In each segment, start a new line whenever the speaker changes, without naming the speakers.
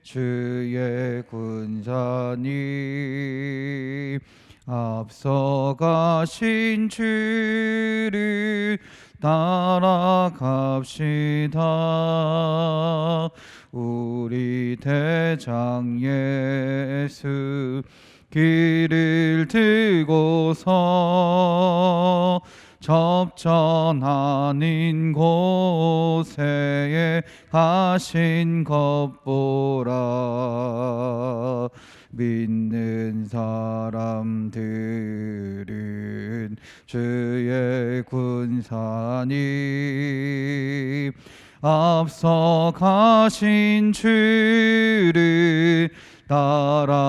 주의 군사님 앞서가신 주를 따라갑시다. 우리 대장 예수 길을 들고서 접전 아닌 곳에 가신 것 보라. 믿는 사람들은 주의 군사님 앞서 가신 주를 따라갑시다.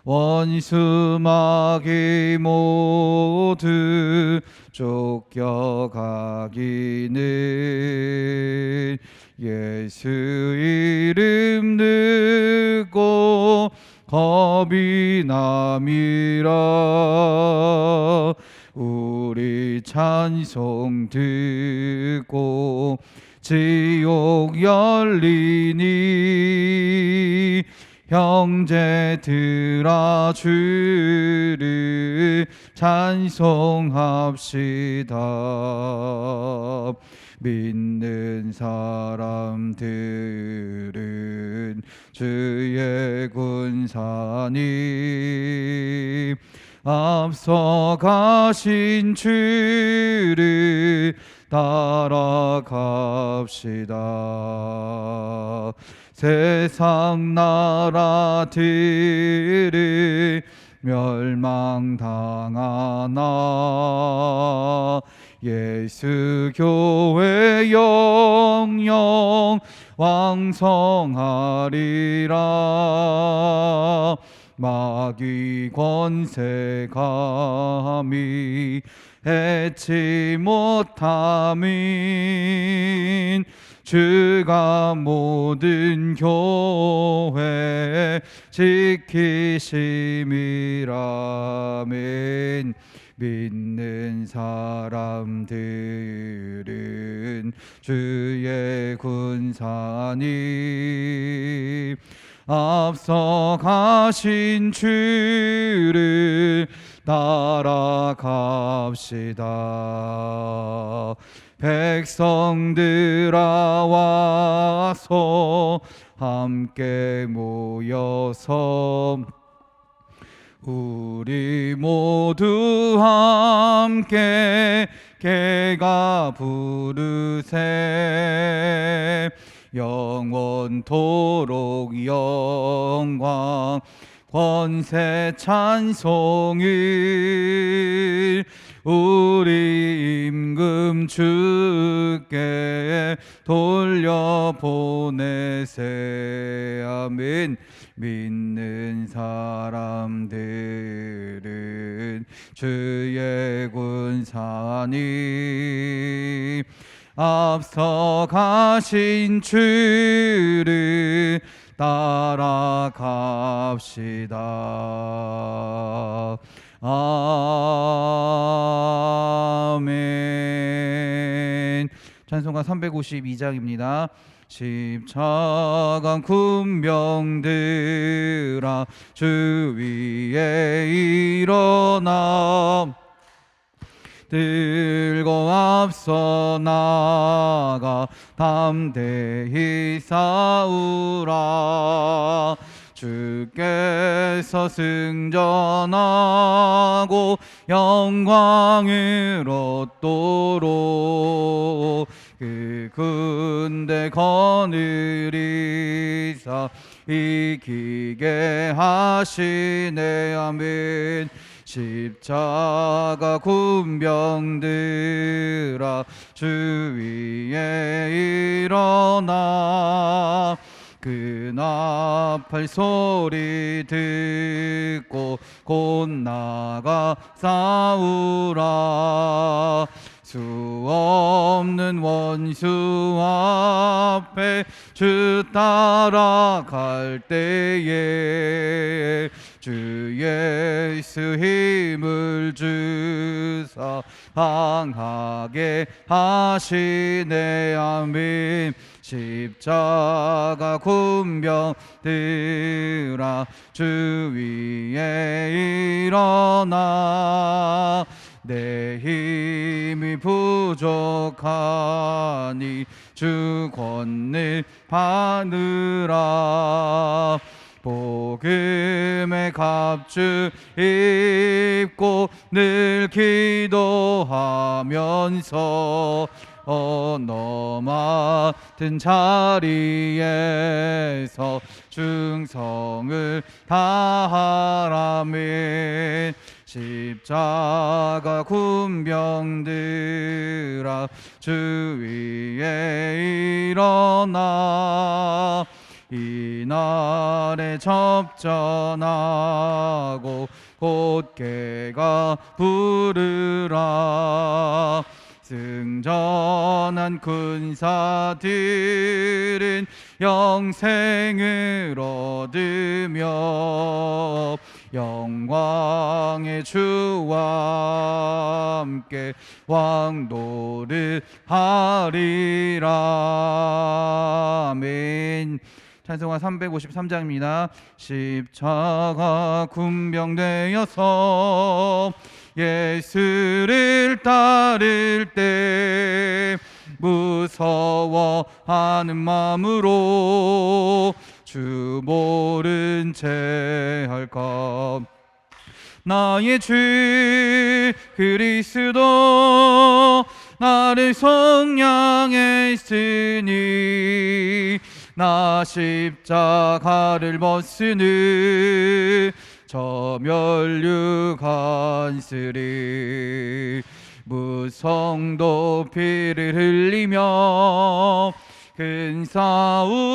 원수 마귀 모두 쫓겨가기는 예수 이름 듣고 겁이 남이라. 우리 찬송 듣고 지옥 열리니 형제들아 주를 찬송합시다. 믿는 사람들은 주의 군사님 앞서 가신 주를 따라갑시다. 세상 나라들을 멸망당하나 예수 교회 영영 왕성하리라. 마귀 권세 감히 해치 못함인 주가 모든 교회 지키심이라멘. 믿는 사람들은 주의 군사님 앞서 가신 주를 따라갑시다. 백성들아 와서 함께 모여서 우리 모두 함께 개가 부르세. 영원토록 영광 권세 찬송을 우리 임금 주께 돌려보내세. 아멘. 믿는 사람들은 주의 군사님 앞서 가신 주를 따라갑시다. 아멘. 찬송가 352장입니다. 십자가 군병들아 주 위에 일어나 들고 앞서 나가 담대히 싸우라. 주께서 승전하고 영광을 얻도록 그 군대 거느리사 이기게 하시네. 아멘. 십자가 군병들아 주 위에 일어나 그 나팔 소리 듣고 곧 나가 싸우라. 수 없는 원수 앞에 주 따라갈 때에 주 예수 힘을 주사 강하게 하시네. 아멘. 십자가 군병들아 주 위에 일어나 내 힘이 부족하니 주 권능 받으라 복음의 갑주 입고 늘 기도하면서 너 맡은 자리에서 충성을 다하라멘 십자가 군병들아 주 위에 일어나 이날에 접전하고 곧개가 부르라 승전한 군사들은 영생을 얻으며 영광의 주와 함께 왕도를 하리라 아멘. 찬송가 353장입니다. 십자가 군병되어서 예수를 따를 때 무서워하는 마음으로 주 모른 채 할까 나의 주 그리스도 나를 속량했으니 나 십자가를 벗으니 저 멸류관쓰리 무성도 피를 흘리며 큰 싸움하는데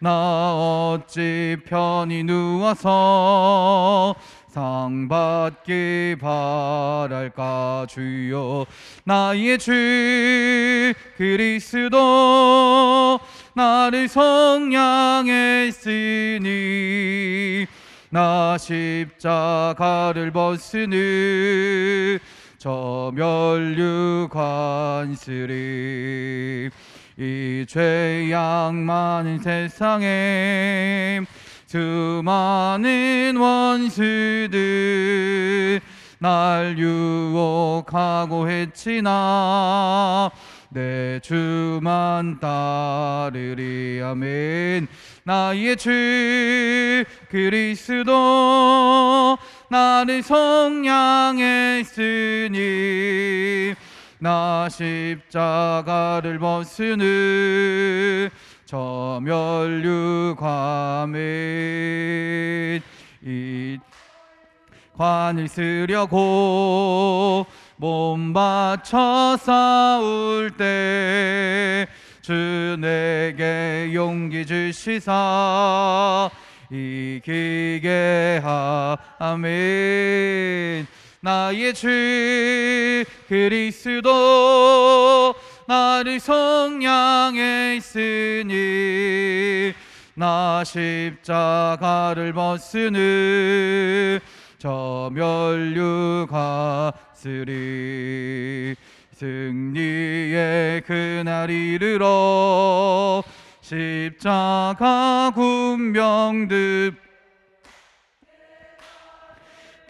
나 어찌 편히 누워서 상 받기 바랄까 주여 나의 주 그리스도 나를 속량했으니 나 십자가를 벗으니 저 멸류관쓰리 이 죄악 많은 세상에 수많은 원수들 날 유혹하고 했지나 내 주만 따르리 아멘 나의 주 그리스도 나를 속량했으니 나 십자가를 벗으니 저 멸류관에 이 관을 쓰려고 몸 바쳐 싸울 때 주 내게 용기 주시사 이기게 아멘 나의 주 그리스도 나를 속량했으니 나 십자가를 벗으니 저 멸류관쓰리 승리의 그날 이르러 십자가 군병들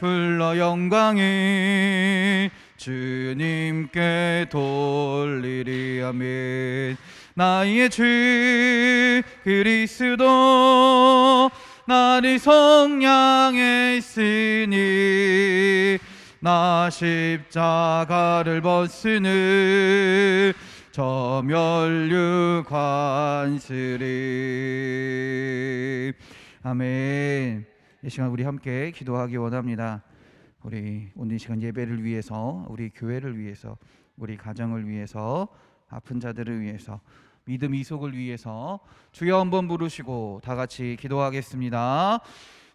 불러 영광이 주님께 돌리리 아멘 나의 주 그리스도 나를 속량했으니 나 십자가를 벗으니 저 멸류관쓰리 아멘 이 시간 우리 함께 기도하기 원합니다. 우리 오늘 이 시간 예배를 위해서 우리 교회를 위해서 우리 가정을 위해서 아픈 자들을 위해서 믿음 이속을 위해서 주여 한번 부르시고 다 같이 기도하겠습니다.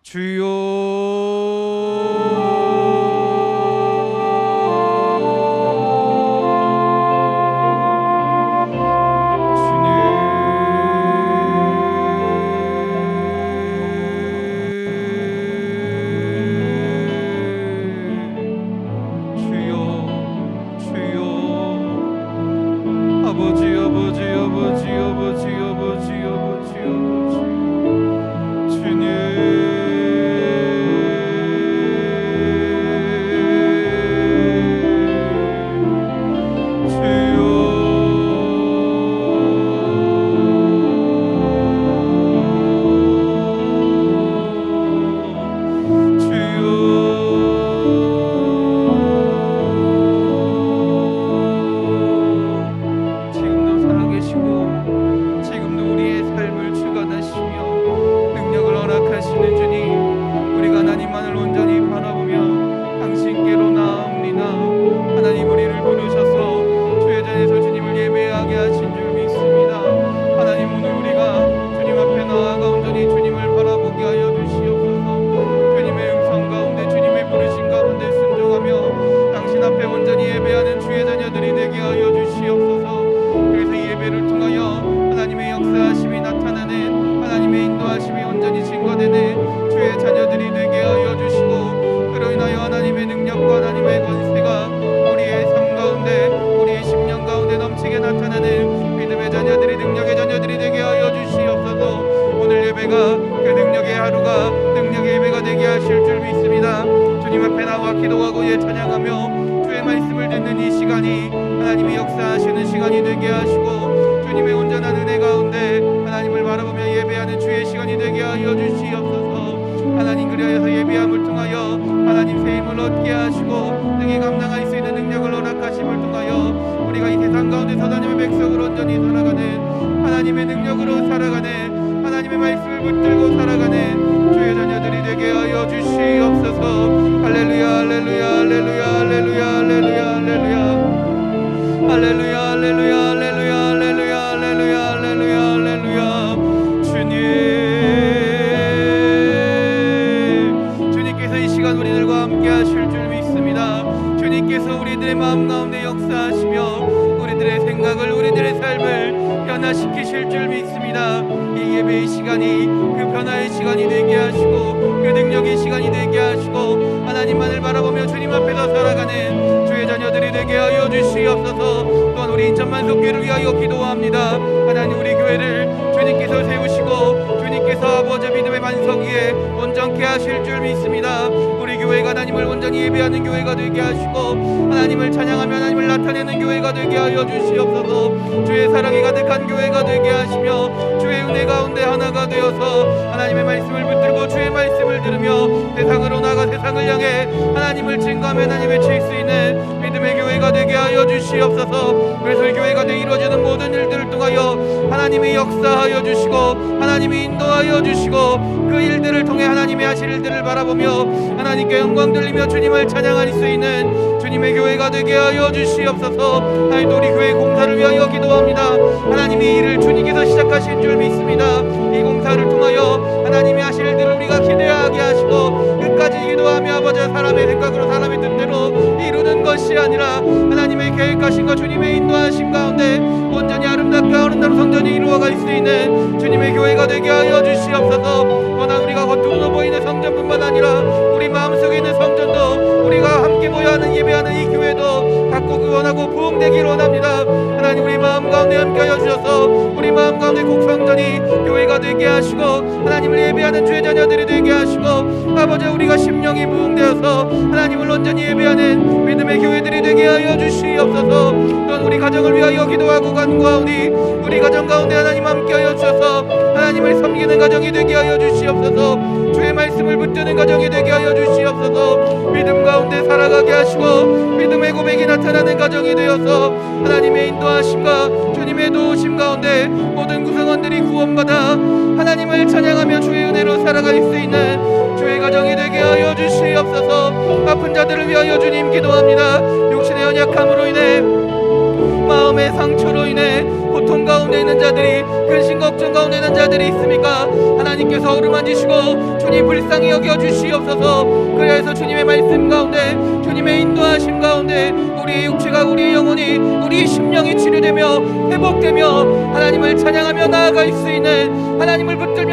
주여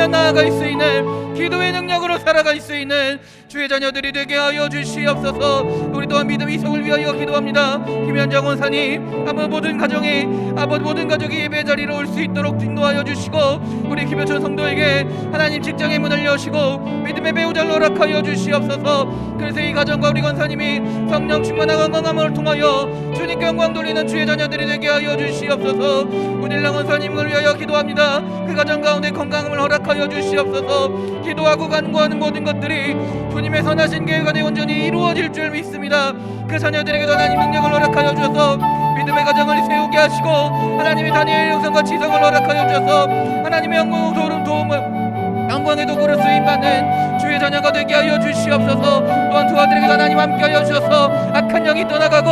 나아갈 수 있는 기도의 능력으로 살아갈 수 있는
주의 자녀들이 되게 하여 주시옵소서. 우리 또한 믿음 이성을 위하여 기도합니다. 김현장 원사님, 아버지 모든 가정에 모든 가족이 예배 자리로 올 수 있도록 인도하여 주시고, 우리 김효천 성도에게 하나님 직장의 문을 여시고 믿음의 배우자를 허락하여 주시옵소서. 그래서 이 가정과 우리 권사님이 성령 충만한 건강함을 통하여 주님께 영광 돌리는 주의 자녀들이 되게 하여 주시옵소서. 우닐랑 원사님을 위하여 기도합니다. 그 가정 가운데 건강함을 허락하여 주시옵소서. 기도하고 간구하는 모든 것들이 주님의 선하신 계획 안에 온전히 이루어질 줄 믿습니다. 그 자녀들에게도 하나님 능력을 허락하여 주셔서 믿음의 가정을 세우게 하시고, 하나님의 다니엘 영성과 지성을 허락하여 주셔서 하나님의 영광의 도구로 쓰임받는 주의 자녀가 되게 하여 주시옵소서. 또한 두 아들에게 하나님 함께하여 주셔서 악한 영이 떠나가고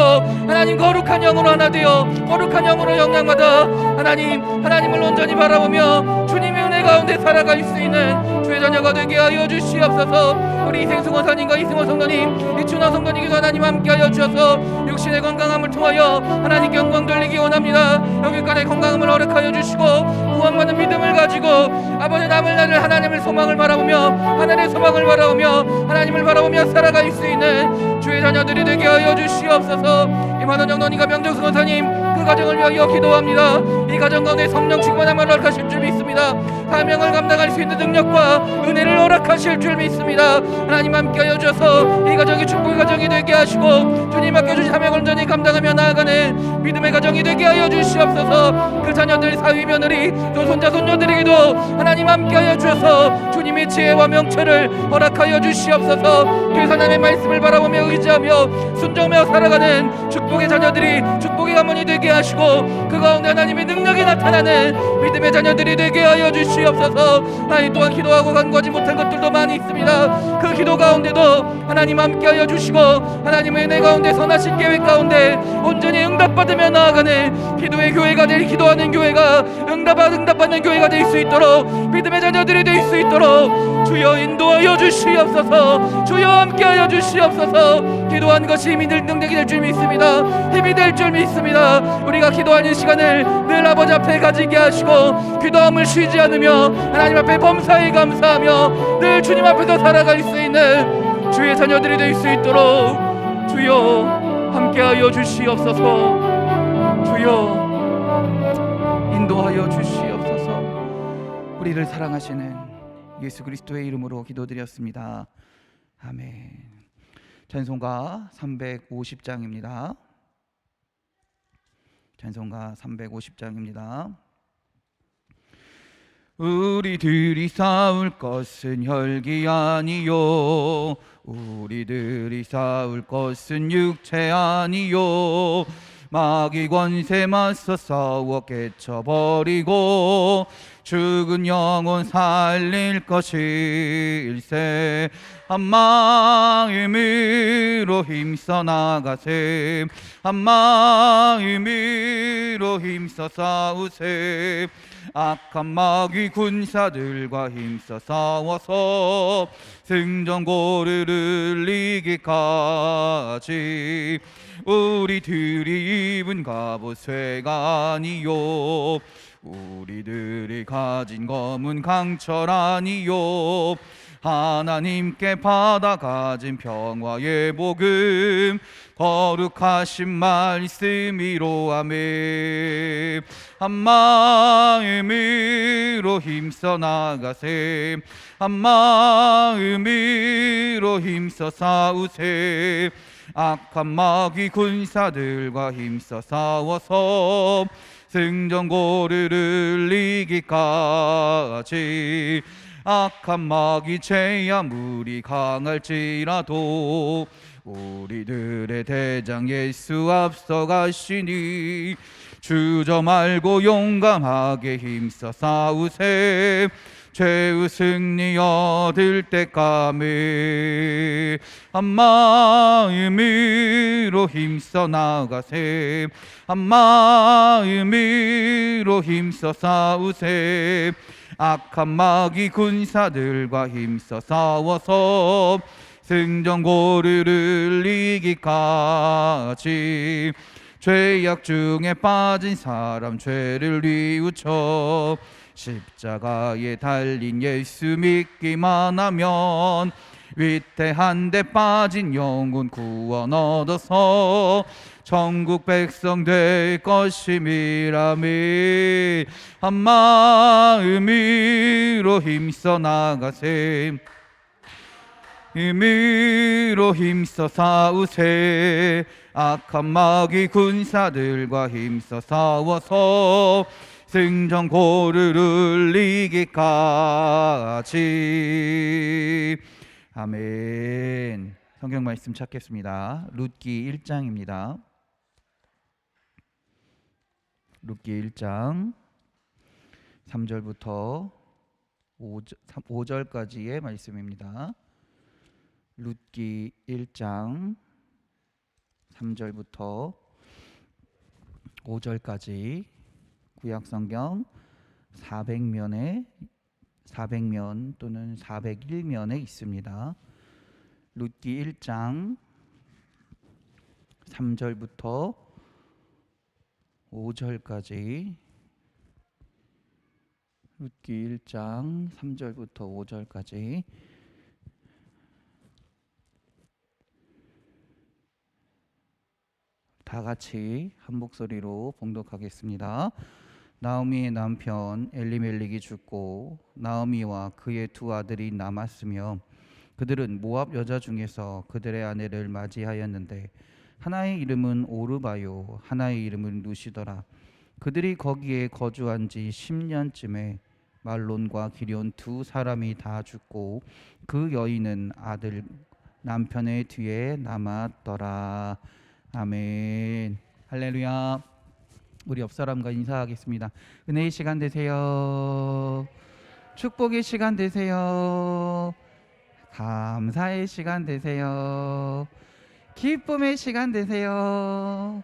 하나님 거룩한 영으로 하나 되어 거룩한 영으로 영향받아 하나님을 온전히 바라보며 주님의 은혜 가운데 살아갈 수 있는 주의 자녀가 되게 하여 주시옵소서. 우리 이생수 권사님과 이승호 성도님, 이춘화 성도님께서 하나님 함께하여 주셔서 육신의 건강함을 통하여 하나님께 영광 돌리기 원합니다. 여기까지 건강함을 허락하여 주시고 구원받는 믿음을 가지고 아버지 남을 날을 하나님을 소망을 바라보며 하늘의 소망을 바라보며 하나님을 바라보며 살아갈 수 있는 주의 자녀들이 되게 하여 주시옵소서. 이만원 정도님과 명정수 권사님, 그 가정을 위하여 기도합니다. 이 가정 가운데 성령 충만함을 허락하실 줄 믿습니다. 사명을 감당할 수 있는 능력과 은혜를 허락하실 줄 믿습니다. 하나님 함께하여 주셔서 이 가정이 축복의 가정이 되게 하시고 주님 맡겨주신 사명을 온전히 감당하며 나아가는 믿음의 가정이 되게 하여 주시옵소서. 그 자녀들 사위 며느리 또 손자 손녀들에게도 하나님 함께하여 주셔서 주님의 지혜와 명철을 허락하여 주시옵소서. 그래서 하나님의 말씀을 바라보며 의지하며 순종하며 살아가는 축복의 자녀들이 축복의 가문이 되게 하시고 그 가운데 하나님의 능력이 나타나는 믿음의 자녀들이 되게 하여 주시옵소서. 하나님 또한 기도하고 간구하지 못한 것들도 많이 있습니다. 그 기도 가운데도 하나님 함께하여 주시고 하나님의 은혜 가운데 선하신 계획 가운데 온전히 응답받으며 나아가는 기도의 교회가 될, 기도하는 교회가 응답받는 교회가 될 수 있도록 믿음의 자녀들이 될 수 있도록 주여 인도하여 주시옵소서. 주여 함께하여 주시옵소서. 기도한 것이 힘이 될 능력이 될 줄 믿습니다. 힘이 될 줄 믿습니다. 우리가 기도하는 시간을 늘 아버지 앞에 가지게 하시고 기도함을 쉬지 않으며 하나님 앞에 범사에 감사하며 늘 주님 앞에서 살아갈 수 있는 주의 자녀들이 될 수 있도록 주여 함께하여 주시옵소서. 주여 인도하여 주시옵소서. 우리를 사랑하시는 예수 그리스도의 이름으로 기도드렸습니다. 아멘. 찬송가 350장입니다. 찬송가 350장입니다. 우리들이 싸울 것은 혈기 아니요, 우리들이 싸울 것은 육체 아니요, 마귀 권세 맞서 싸워 깨쳐버리고 죽은 영혼 살릴 것일세. 한 마음으로 힘써 나가세, 한 마음으로 힘써 싸우세. 악한 마귀 군사들과 힘써 싸워서 승전고를 이기기까지 우리들이 입은 갑옷 쇠가 아니요, 우리들이 가진 검은 강철 아니요, 하나님께 받아가진 평화의 복음 거룩하신 말씀이로 아멘. 한 마음으로 힘써 나가세, 한 마음으로 힘써 싸우세. 악한 마귀 군사들과 힘써 싸워서 승전고를 이기기까지. 악한 마귀 죄 아무리 강할지라도 우리들의 대장 예수 앞서가시니 주저 말고 용감하게 힘써 싸우세. 죄의 승리 얻을 때까지 한 마음으로 힘써 나가세, 한 마음으로 힘써 싸우세. 악한 마귀 군사들과 힘써 싸워서 승전고를 이기기까지. 죄악 중에 빠진 사람 죄를 뉘우쳐 십자가에 달린 예수 믿기만 하면 위태한 데 빠진 영혼 구원 얻어서 천국 백성 될 것임이라미. 한 마음으로 힘써 나가세. 힘으로 힘써 싸우세. 악한 마귀 군사들과 힘써 싸워서 승전고를 울리기까지. 아멘. 성경 말씀 찾겠습니다. 룻기 1장입니다. 룻기 1장 3절부터 5절까지의 말씀입니다. 룻기 1장 3절부터 5절까지 구약성경 400면 또는 401면에 있습니다. 룻기 1장 3절부터 5절까지, 룻기 1장 3절부터 5절까지 다 같이 한 목소리로 봉독하겠습니다. 나오미의 남편 엘리멜렉이 죽고 나오미와 그의 두 아들이 남았으며 그들은 모압 여자 중에서 그들의 아내를 맞이하였는데 하나의 이름은 오르바요 하나의 이름은 루시더라. 그들이 거기에 거주한 지 10년쯤에 말론과 기럧 두 사람이 다 죽고 그 여인은 아들 남편의 뒤에 남았더라. 아멘. 할렐루야. 우리 옆 사람과 인사하겠습니다. 은혜의 시간 되세요. 축복의 시간 되세요. 감사의 시간 되세요. 기쁨의 시간 되세요.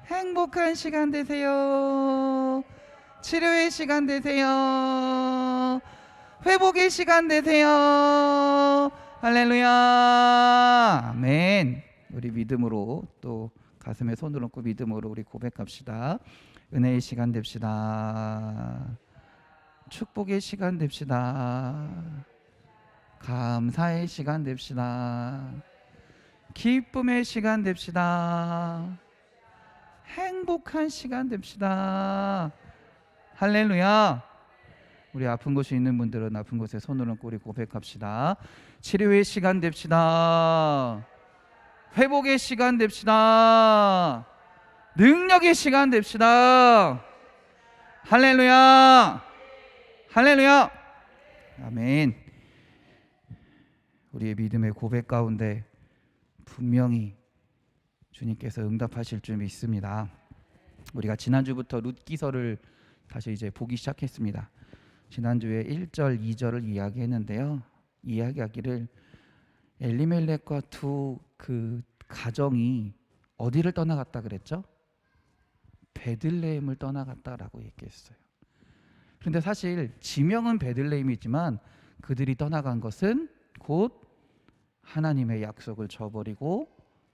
행복한 시간 되세요. 치료의 시간 되세요. 회복의 시간 되세요. 할렐루야. 아멘. 우리 믿음으로 또 가슴에 손을 얹고 믿음으로 우리 고백합시다. 은혜의 시간 됩시다. 축복의 시간 됩시다. 감사의 시간 됩시다. 기쁨의 시간 됩시다. 행복한 시간 됩시다. 할렐루야. 우리 아픈 곳에 있는 분들은 아픈 곳에 손을 얹고 우리 고백합시다. 치료의 시간 됩시다. 회복의 시간 됩시다. 능력의 시간 됩시다. 할렐루야. 할렐루야. 아멘. 우리의 믿음의 고백 가운데 분명히 주님께서 응답하실 줄 믿습니다. 우리가 지난주부터 룻기서를 다시 이제 보기 시작했습니다. 지난주에 1절, 2절을 이야기했는데요. 이야기하기를 엘리멜렉과 두 그 가정이 어디를 떠나갔다 그랬죠? 베들레헴을 떠나갔다라고 얘기했어요. 그런데 사실 지명은 베들레헴이지만 그들이 떠나간 것은 곧 하나님의 약속을 저버리고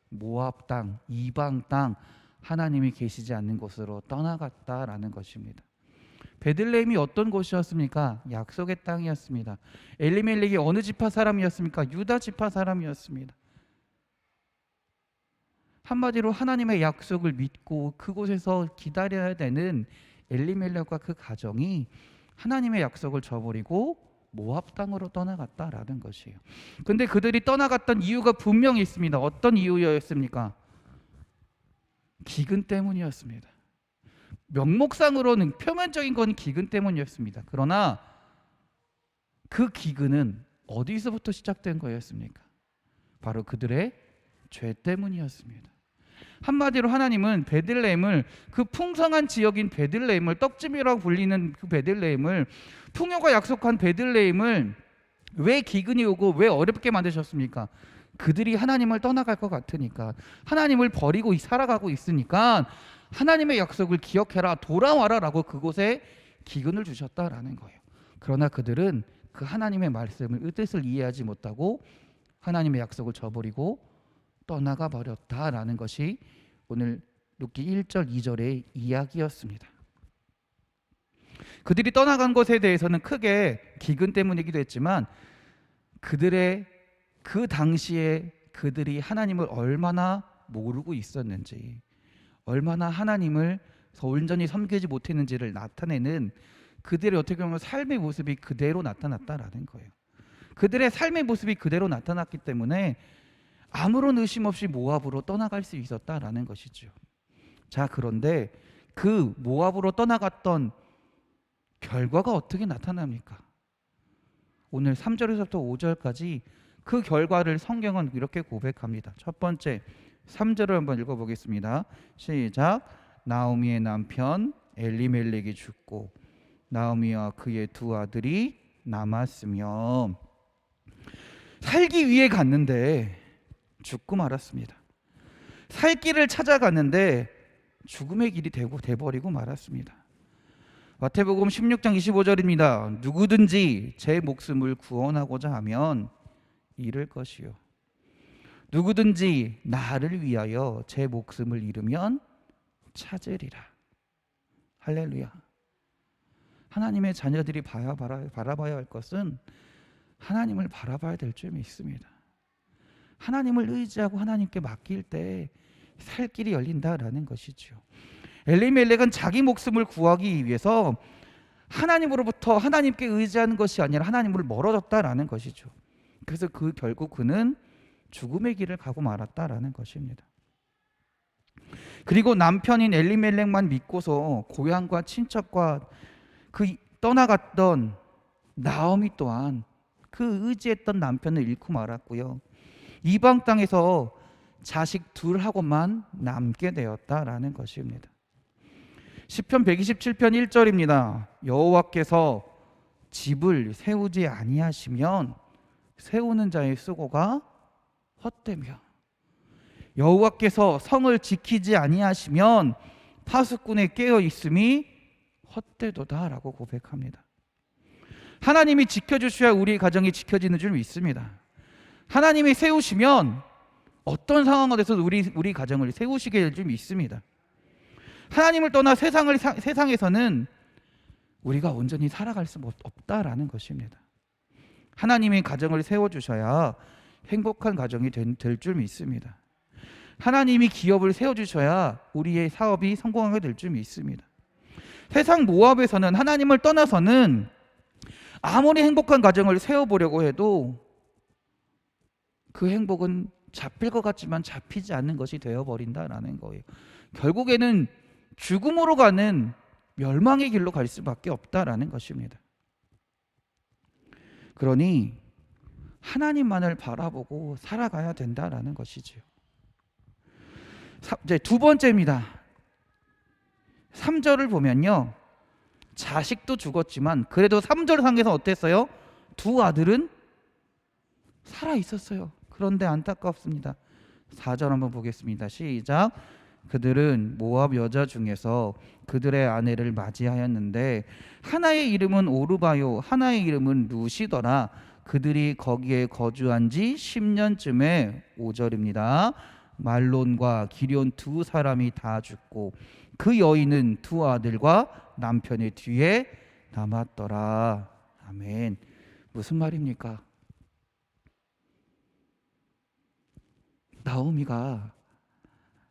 모압 땅, 이방 땅, 하나님이 계시지 않는 곳으로 떠나갔다라는 것입니다. 베들레헴이 어떤 곳이었습니까? 약속의 땅이었습니다. 엘리멜렉이 어느 지파 사람이었습니까? 유다 지파 사람이었습니다. 한마디로 하나님의 약속을 믿고 그곳에서 기다려야 되는 엘리멜렉과 그 가정이 하나님의 약속을 저버리고 모압 땅으로 떠나갔다라는 것이에요. 근데 그들이 떠나갔던 이유가 분명히 있습니다. 어떤 이유였습니까? 기근 때문이었습니다. 명목상으로는 표면적인 건 기근 때문이었습니다. 그러나 그 기근은 어디서부터 시작된 거였습니까? 바로 그들의 죄 때문이었습니다. 한마디로 하나님은 베들레헴을, 그 풍성한 지역인 베들레헴을, 떡집이라고 불리는 그 베들레헴을, 풍요가 약속한 베들레헴을 왜 기근이 오고 왜 어렵게 만드셨습니까? 그들이 하나님을 떠나갈 것 같으니까, 하나님을 버리고 살아가고 있으니까 하나님의 약속을 기억해라, 돌아와라 라고 그곳에 기근을 주셨다라는 거예요. 그러나 그들은 그 하나님의 말씀을, 뜻을 이해하지 못하고 하나님의 약속을 저버리고 떠나가 버렸다라는 것이 오늘 룻기 1절 2절의 이야기였습니다. 그들이 떠나간 것에 대해서는 크게 기근 때문이기도 했지만 그들의 그 당시에 그들이 하나님을 얼마나 모르고 있었는지, 얼마나 하나님을 온전히 섬기지 못했는지를 나타내는 그들의 어떻게 보면 삶의 모습이 그대로 나타났다라는 거예요. 그들의 삶의 모습이 그대로 나타났기 때문에 아무런 의심 없이 모압으로 떠나갈 수 있었다라는 것이죠. 자, 그런데 그 모압으로 떠나갔던 결과가 어떻게 나타납니까? 오늘 3절에서부터 5절까지 그 결과를 성경은 이렇게 고백합니다. 첫 번째 3절을 한번 읽어보겠습니다. 시작. 나오미의 남편 엘리멜렉이 죽고 나오미와 그의 두 아들이 남았으며, 살기 위해 갔는데 죽고 말았습니다. 살 길을 찾아갔는데 죽음의 길이 돼버리고 말았습니다. 마태복음 16장 25절입니다. 누구든지 제 목숨을 구원하고자 하면 잃을 것이요, 누구든지 나를 위하여 제 목숨을 잃으면 찾으리라. 할렐루야. 하나님의 자녀들이 바라봐야 할 것은 하나님을 바라봐야 될 줄 믿습니다. 하나님을 의지하고 하나님께 맡길 때 살 길이 열린다라는 것이죠. 엘리멜렉은 자기 목숨을 구하기 위해서 하나님으로부터 하나님께 의지하는 것이 아니라 하나님을 멀어졌다라는 것이죠. 그래서 결국 그는 죽음의 길을 가고 말았다라는 것입니다. 그리고 남편인 엘리멜렉만 믿고서 고향과 친척과 그 떠나갔던 나오미 또한 그 의지했던 남편을 잃고 말았고요, 이방 땅에서 자식 둘하고만 남게 되었다라는 것입니다. 시편 127편 1절입니다. 여호와께서 집을 세우지 아니하시면 세우는 자의 수고가 헛되며, 여호와께서 성을 지키지 아니하시면 파수꾼의 깨어 있음이 헛되도다라고 고백합니다. 하나님이 지켜주셔야 우리 가정이 지켜지는 줄 믿습니다. 하나님이 세우시면 어떤 상황에서도 우리 가정을 세우시게 될 줄 믿습니다. 하나님을 떠나 세상에서는 우리가 온전히 살아갈 수 없다라는 것입니다. 하나님이 가정을 세워주셔야 행복한 가정이 될 줄 믿습니다. 하나님이 기업을 세워주셔야 우리의 사업이 성공하게 될 줄 믿습니다. 세상 모압에서는 하나님을 떠나서는 아무리 행복한 가정을 세워보려고 해도 그 행복은 잡힐 것 같지만 잡히지 않는 것이 되어버린다라는 거예요. 결국에는 죽음으로 가는 멸망의 길로 갈 수밖에 없다라는 것입니다. 그러니 하나님만을 바라보고 살아가야 된다라는 것이죠. 이제 두 번째입니다. 3절을 보면요, 자식도 죽었지만 그래도 3절 상에서 어땠어요? 두 아들은 살아 있었어요. 그런데 안타깝습니다. 4절 한번 보겠습니다. 시작. 그들은 모압 여자 중에서 그들의 아내를 맞이하였는데 하나의 이름은 오르바요 하나의 이름은 루시더라. 그들이 거기에 거주한 지 10년쯤에 5절입니다. 말론과 기럨 두 사람이 다 죽고 그 여인은 두 아들과 남편의 뒤에 남았더라. 아멘. 무슨 말입니까? 나오미가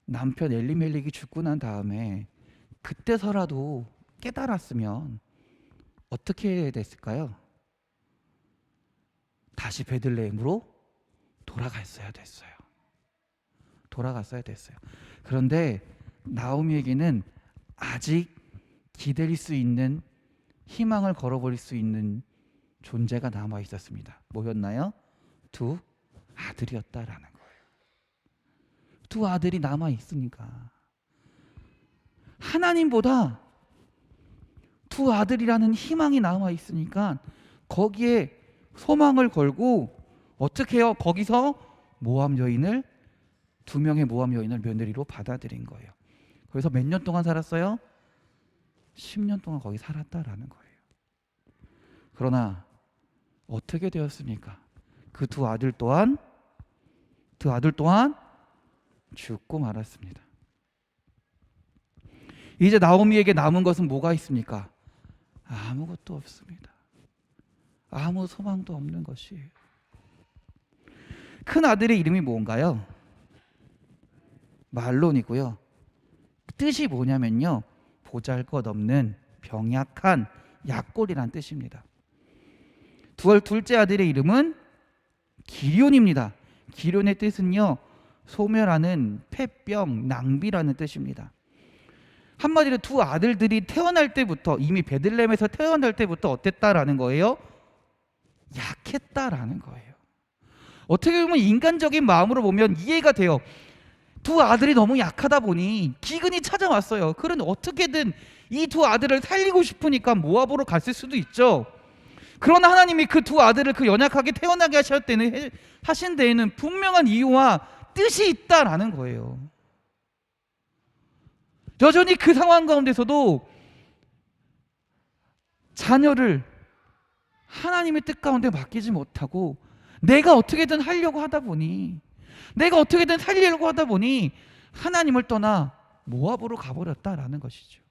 남편 엘리멜렉이 죽고 난 다음에 그때서라도 깨달았으면 어떻게 됐을까요? 다시 베들레헴으로 돌아갔어야 됐어요. 그런데 나오미에게는 아직 기댈 수 있는, 희망을 걸어버릴 수 있는 존재가 남아 있었습니다. 뭐였나요? 두 아들이었다라는 거예요. 두 아들이 남아 있으니까 하나님보다 두 아들이라는 희망이 남아 있으니까 거기에 소망을 걸고 어떻게 해요? 거기서 모압 여인을, 두 명의 모압 여인을 며느리로 받아들인 거예요. 그래서 몇 년 동안 살았어요? 10년 동안 거기 살았다라는 거예요. 그러나 어떻게 되었습니까? 그 두 아들 또한 죽고 말았습니다. 이제 나오미에게 남은 것은 뭐가 있습니까? 아무것도 없습니다. 아무 소망도 없는 것이에요. 큰 아들의 이름이 뭔가요? 말론이고요. 뜻이 뭐냐면요, 보잘것없는 병약한 약골이란 뜻입니다. 둘째 아들의 이름은 기럐입니다. 기럐의 뜻은요, 소멸하는 폐병, 낭비라는 뜻입니다. 한마디로 두 아들들이 태어날 때부터, 이미 베들레헴에서 태어날 때부터 어땠다라는 거예요? 약했다라는 거예요. 어떻게 보면 인간적인 마음으로 보면 이해가 돼요. 두 아들이 너무 약하다 보니 기근이 찾아왔어요. 그런데 어떻게든 이 두 아들을 살리고 싶으니까 모압으로 갔을 수도 있죠. 그러나 하나님이 그 두 아들을 그 연약하게 태어나게 하신 데에는 분명한 이유와 뜻이 있다라는 거예요. 여전히 그 상황 가운데서도 자녀를 하나님의 뜻 가운데 맡기지 못하고 내가 어떻게든 하려고 하다 보니, 내가 어떻게든 살리려고 하다 보니 하나님을 떠나 모압으로 가버렸다라는 것이죠.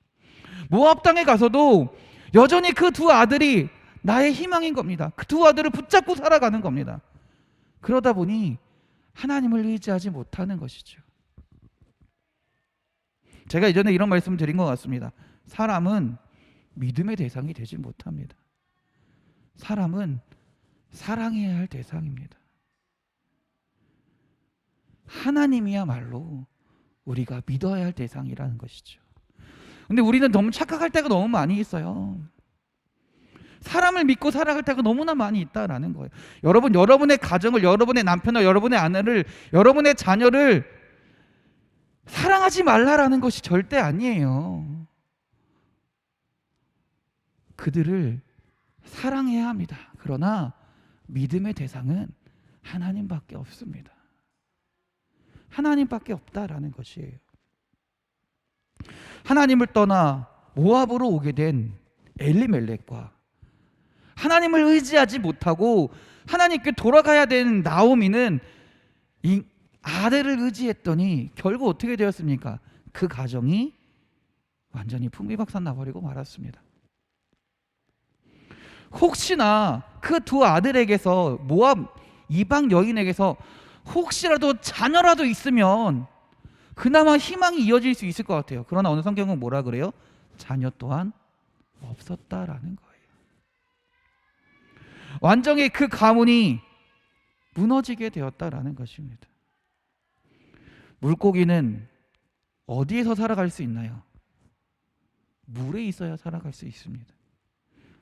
모압 땅에 가서도 여전히 그 두 아들이 나의 희망인 겁니다. 그 두 아들을 붙잡고 살아가는 겁니다. 그러다 보니 하나님을 의지하지 못하는 것이죠. 제가 이전에 이런 말씀 드린 것 같습니다. 사람은 믿음의 대상이 되지 못합니다. 사람은 사랑해야 할 대상입니다. 하나님이야말로 우리가 믿어야 할 대상이라는 것이죠. 근데 우리는 너무 착각할 때가 너무 많이 있어요. 사람을 믿고 살아갈 때가 너무나 많이 있다라는 거예요. 여러분, 여러분의 가정을, 여러분의 남편을, 여러분의 아내를, 여러분의 자녀를 사랑하지 말라라는 것이 절대 아니에요. 그들을 사랑해야 합니다. 그러나 믿음의 대상은 하나님밖에 없습니다. 하나님밖에 없다라는 것이에요. 하나님을 떠나 모압으로 오게 된 엘리멜렉과 하나님을 의지하지 못하고 하나님께 돌아가야 되는 나오미는 이 아들을 의지했더니 결국 어떻게 되었습니까? 그 가정이 완전히 풍비박산 나버리고 말았습니다. 혹시나 그 두 아들에게서, 모압 이방 여인에게서 혹시라도 자녀라도 있으면 그나마 희망이 이어질 수 있을 것 같아요. 그러나 어느 성경은 뭐라 그래요? 자녀 또한 없었다라는 거예요. 완전히 그 가문이 무너지게 되었다라는 것입니다. 물고기는 어디에서 살아갈 수 있나요? 물에 있어야 살아갈 수 있습니다.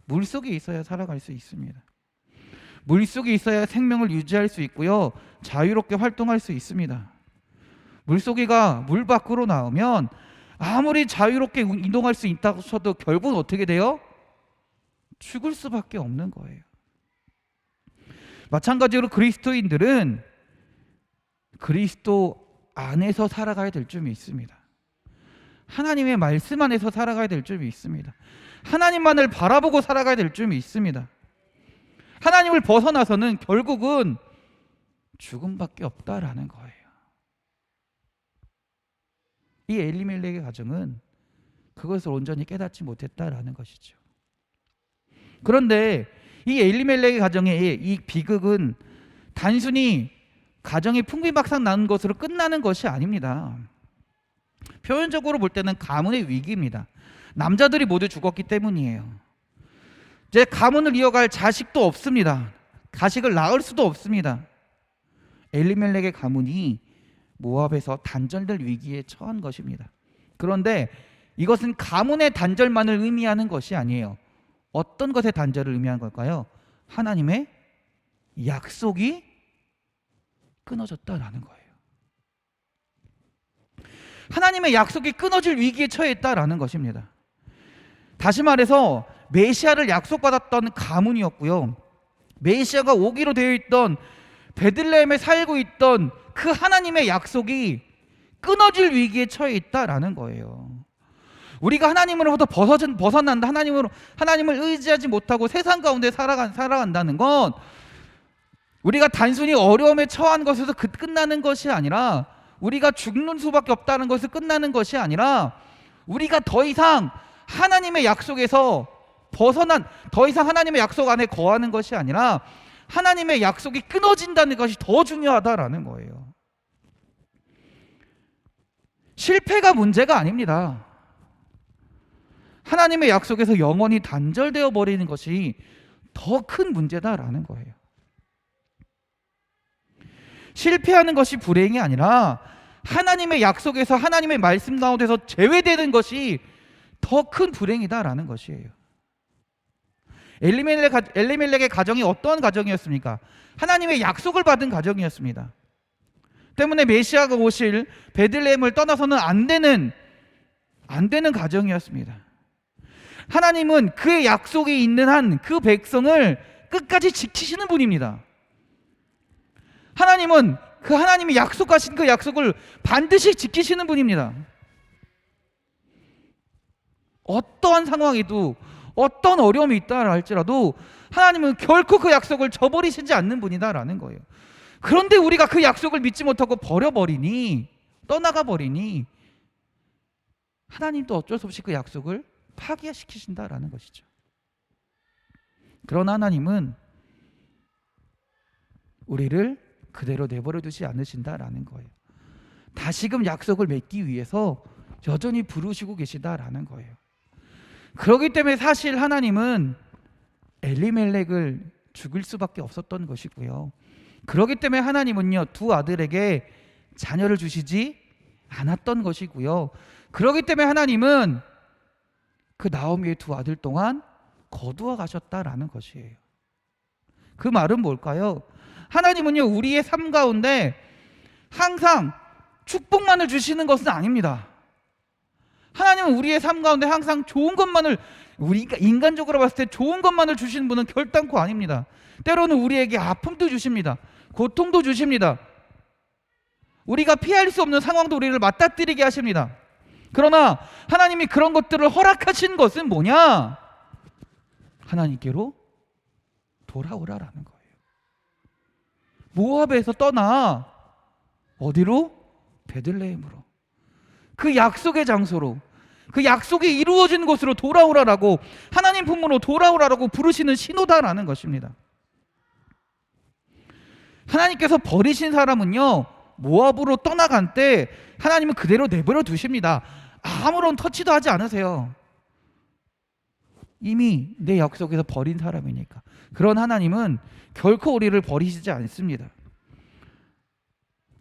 물속에 있어야 살아갈 수 있습니다. 물속에 있어야 생명을 유지할 수 있고요, 자유롭게 활동할 수 있습니다. 물고기가 물 밖으로 나오면 아무리 자유롭게 이동할 수 있다고 쳐도 결국은 어떻게 돼요? 죽을 수밖에 없는 거예요. 마찬가지로 그리스도인들은 그리스도 안에서 살아가야 될 점이 있습니다. 하나님의 말씀 안에서 살아가야 될 점이 있습니다. 하나님만을 바라보고 살아가야 될 점이 있습니다. 하나님을 벗어나서는 결국은 죽음밖에 없다라는 거예요. 이 엘리멜렉의 가정은 그것을 온전히 깨닫지 못했다라는 것이죠. 그런데 이 엘리멜렉의 가정의 이 비극은 단순히 가정이 풍비박산 나는 것으로 끝나는 것이 아닙니다. 표현적으로 볼 때는 가문의 위기입니다. 남자들이 모두 죽었기 때문이에요. 이제 가문을 이어갈 자식도 없습니다. 자식을 낳을 수도 없습니다. 엘리멜렉의 가문이 모압에서 단절될 위기에 처한 것입니다. 그런데 이것은 가문의 단절만을 의미하는 것이 아니에요. 어떤 것의 단절을 의미하는 걸까요? 하나님의 약속이 끊어졌다라는 거예요. 하나님의 약속이 끊어질 위기에 처했다라는 것입니다. 다시 말해서 메시아를 약속받았던 가문이었고요, 메시아가 오기로 되어 있던 베들레헴에 살고 있던 그 하나님의 약속이 끊어질 위기에 처해 있다라는 거예요. 우리가 하나님으로부터 벗어난다, 하나님을 의지하지 못하고 세상 가운데 살아간다는 건 우리가 단순히 어려움에 처한 것에서 끝나는 것이 아니라, 우리가 죽는 수밖에 없다는 것을 끝나는 것이 아니라, 우리가 더 이상 하나님의 약속에서 더 이상 하나님의 약속 안에 거하는 것이 아니라 하나님의 약속이 끊어진다는 것이 더 중요하다라는 거예요. 실패가 문제가 아닙니다. 하나님의 약속에서 영원히 단절되어 버리는 것이 더 큰 문제다라는 거예요. 실패하는 것이 불행이 아니라 하나님의 약속에서, 하나님의 말씀 가운데서 제외되는 것이 더 큰 불행이다라는 것이에요. 엘리멜렉의 가정이 어떤 가정이었습니까? 하나님의 약속을 받은 가정이었습니다. 때문에 메시아가 오실 베들레헴을 떠나서는 안 되는 가정이었습니다. 하나님은 그의 약속이 있는 한 그 백성을 끝까지 지키시는 분입니다. 하나님은 그 하나님이 약속하신 그 약속을 반드시 지키시는 분입니다. 어떠한 상황이도, 어떤 어려움이 있다 할지라도 하나님은 결코 그 약속을 저버리시지 않는 분이다라는 거예요. 그런데 우리가 그 약속을 믿지 못하고 버려버리니, 떠나가 버리니 하나님도 어쩔 수 없이 그 약속을 파기시키신다라는 것이죠. 그러나 하나님은 우리를 그대로 내버려 두지 않으신다라는 거예요. 다시금 약속을 맺기 위해서 여전히 부르시고 계시다라는 거예요. 그렇기 때문에 사실 하나님은 엘리멜렉을 죽일 수밖에 없었던 것이고요. 그렇기 때문에 하나님은요, 두 아들에게 자녀를 주시지 않았던 것이고요. 그렇기 때문에 하나님은 그 나오미의 두 아들 동안 거두어 가셨다라는 것이에요. 그 말은 뭘까요? 하나님은요, 우리의 삶 가운데 항상 축복만을 주시는 것은 아닙니다. 하나님은 우리의 삶 가운데 항상 좋은 것만을, 우리가 인간적으로 봤을 때 좋은 것만을 주시는 분은 결단코 아닙니다. 때로는 우리에게 아픔도 주십니다. 고통도 주십니다. 우리가 피할 수 없는 상황도 우리를 맞닥뜨리게 하십니다. 그러나 하나님이 그런 것들을 허락하신 것은 뭐냐? 하나님께로 돌아오라라는 거예요. 모압에서 떠나 어디로? 베들레헴으로. 그 약속의 장소로, 그 약속이 이루어진 곳으로 돌아오라라고, 하나님 품으로 돌아오라라고 부르시는 신호다라는 것입니다. 하나님께서 버리신 사람은요, 모압으로 떠나간 때 하나님은 그대로 내버려 두십니다. 아무런 터치도 하지 않으세요. 이미 내 약속에서 버린 사람이니까. 그런 하나님은 결코 우리를 버리시지 않습니다.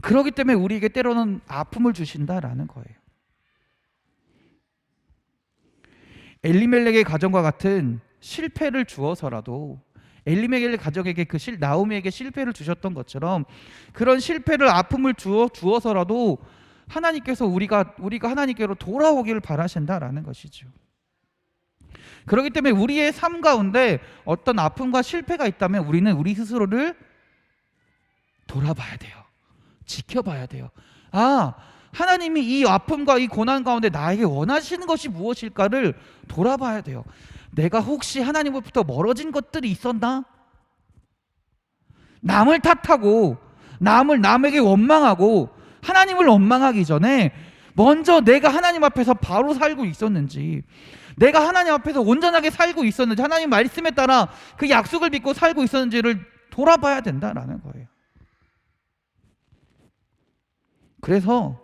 그렇기 때문에 우리에게 때로는 아픔을 주신다라는 거예요. 엘리멜렉의 가정과 같은 실패를 주어서라도, 엘리멜렉의 가족에게 나오미에게 실패를 주셨던 것처럼 그런 실패를, 아픔을 주어서라도 하나님께서 우리가 하나님께로 돌아오기를 바라신다라는 것이죠. 그렇기 때문에 우리의 삶 가운데 어떤 아픔과 실패가 있다면 우리는 우리 스스로를 돌아봐야 돼요. 지켜봐야 돼요. 아, 하나님이 이 아픔과 이 고난 가운데 나에게 원하시는 것이 무엇일까를 돌아봐야 돼요. 내가 혹시 하나님으로부터 멀어진 것들이 있었나? 남을 탓하고 남에게 원망하고 하나님을 원망하기 전에 먼저 내가 하나님 앞에서 바로 살고 있었는지, 내가 하나님 앞에서 온전하게 살고 있었는지, 하나님 말씀에 따라 그 약속을 믿고 살고 있었는지를 돌아봐야 된다라는 거예요. 그래서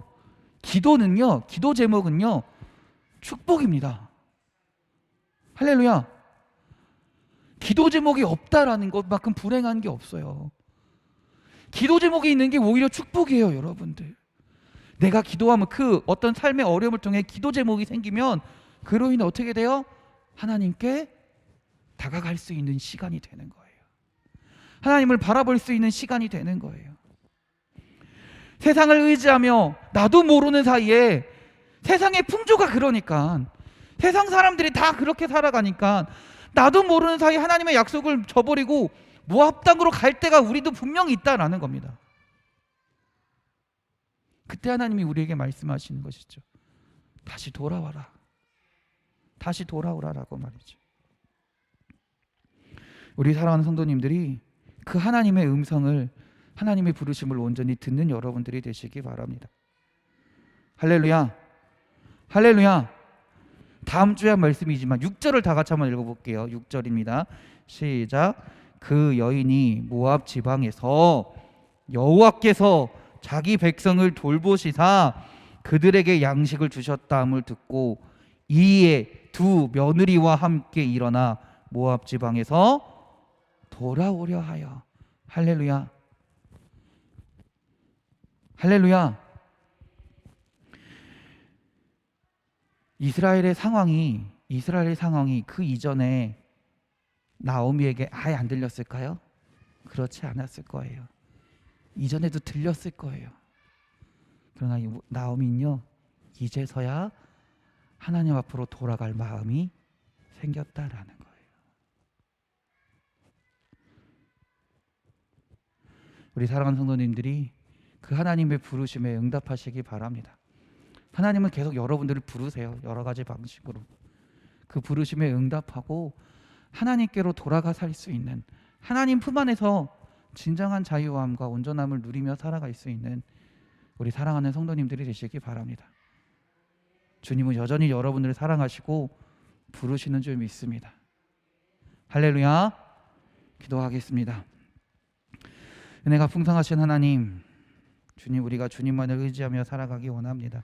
기도는요, 기도 제목은요, 축복입니다. 할렐루야. 기도 제목이 없다라는 것만큼 불행한 게 없어요. 기도 제목이 있는 게 오히려 축복이에요, 여러분들. 내가 기도하면 그 어떤 삶의 어려움을 통해 기도 제목이 생기면 그로 인해 어떻게 돼요? 하나님께 다가갈 수 있는 시간이 되는 거예요. 하나님을 바라볼 수 있는 시간이 되는 거예요. 세상을 의지하며 나도 모르는 사이에 세상의 풍조가 그러니까, 세상 사람들이 다 그렇게 살아가니까 나도 모르는 사이에 하나님의 약속을 저버리고 모압 땅으로 갈 때가 우리도 분명히 있다라는 겁니다. 그때 하나님이 우리에게 말씀하시는 것이죠. 다시 돌아와라. 다시 돌아오라라고 말이죠. 우리 사랑하는 성도님들이 그 하나님의 음성을, 하나님의 부르심을 온전히 듣는 여러분들이 되시기 바랍니다. 할렐루야. 할렐루야. 다음 주에 한 말씀이지만 6절을 다 같이 한번 읽어볼게요. 6절입니다. 시작. 그 여인이 모압 지방에서 여호와께서 자기 백성을 돌보시사 그들에게 양식을 주셨다함을 듣고 이에 두 며느리와 함께 일어나 모압 지방에서 돌아오려 하여. 할렐루야. 할렐루야. 이스라엘의 상황이 그 이전에 나오미에게 아예 안 들렸을까요? 그렇지 않았을 거예요. 이전에도 들렸을 거예요. 그러나 나오미는요, 이제서야 하나님 앞으로 돌아갈 마음이 생겼다라는 거예요. 우리 사랑하는 성도님들이 그 하나님의 부르심에 응답하시기 바랍니다. 하나님은 계속 여러분들을 부르세요. 여러 가지 방식으로. 그 부르심에 응답하고 하나님께로 돌아가 살 수 있는, 하나님 품 안에서 진정한 자유함과 온전함을 누리며 살아갈 수 있는 우리 사랑하는 성도님들이 되시기 바랍니다. 주님은 여전히 여러분들을 사랑하시고 부르시는 줄 믿습니다. 할렐루야. 기도하겠습니다. 은혜가 풍성하신 하나님, 주님, 우리가 주님만을 의지하며 살아가기 원합니다.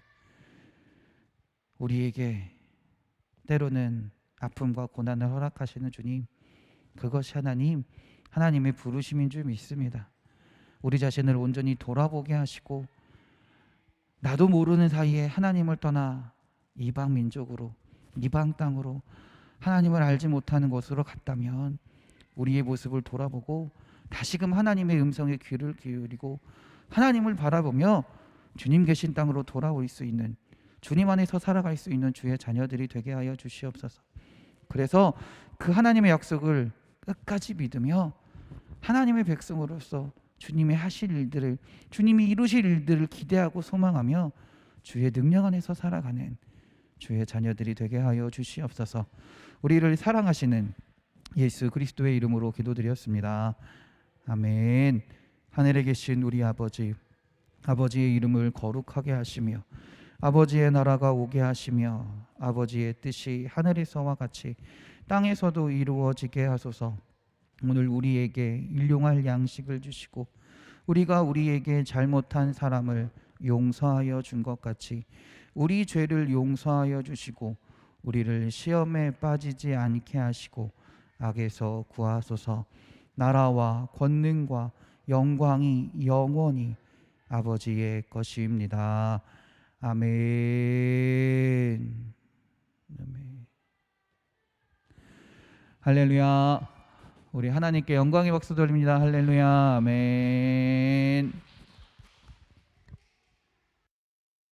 우리에게 때로는 아픔과 고난을 허락하시는 주님, 그것이 하나님의 부르심인 줄 믿습니다. 우리 자신을 온전히 돌아보게 하시고 나도 모르는 사이에 하나님을 떠나 이방 민족으로, 이방 땅으로, 하나님을 알지 못하는 곳으로 갔다면 우리의 모습을 돌아보고 다시금 하나님의 음성에 귀를 기울이고 하나님을 바라보며 주님 계신 땅으로 돌아올 수 있는, 주님 안에서 살아갈 수 있는 주의 자녀들이 되게 하여 주시옵소서. 그래서 그 하나님의 약속을 끝까지 믿으며 하나님의 백성으로서 주님이 하실 일들을, 주님이 이루실 일들을 기대하고 소망하며 주의 능력 안에서 살아가는 주의 자녀들이 되게 하여 주시옵소서. 우리를 사랑하시는 예수 그리스도의 이름으로 기도드렸습니다. 아멘. 하늘에 계신 우리 아버지, 아버지의 이름을 거룩하게 하시며 아버지의 나라가 오게 하시며 아버지의 뜻이 하늘에서와 같이 땅에서도 이루어지게 하소서. 오늘 우리에게 일용할 양식을 주시고 우리가 우리에게 잘못한 사람을 용서하여 준 것 같이 우리 죄를 용서하여 주시고 우리를 시험에 빠지지 않게 하시고 악에서 구하소서. 나라와 권능과 영광이 영원히 아버지의 것입니다. 아멘. 아멘. 할렐루야. 우리 하나님께 영광의 박수 돌립니다. 할렐루야. 아멘.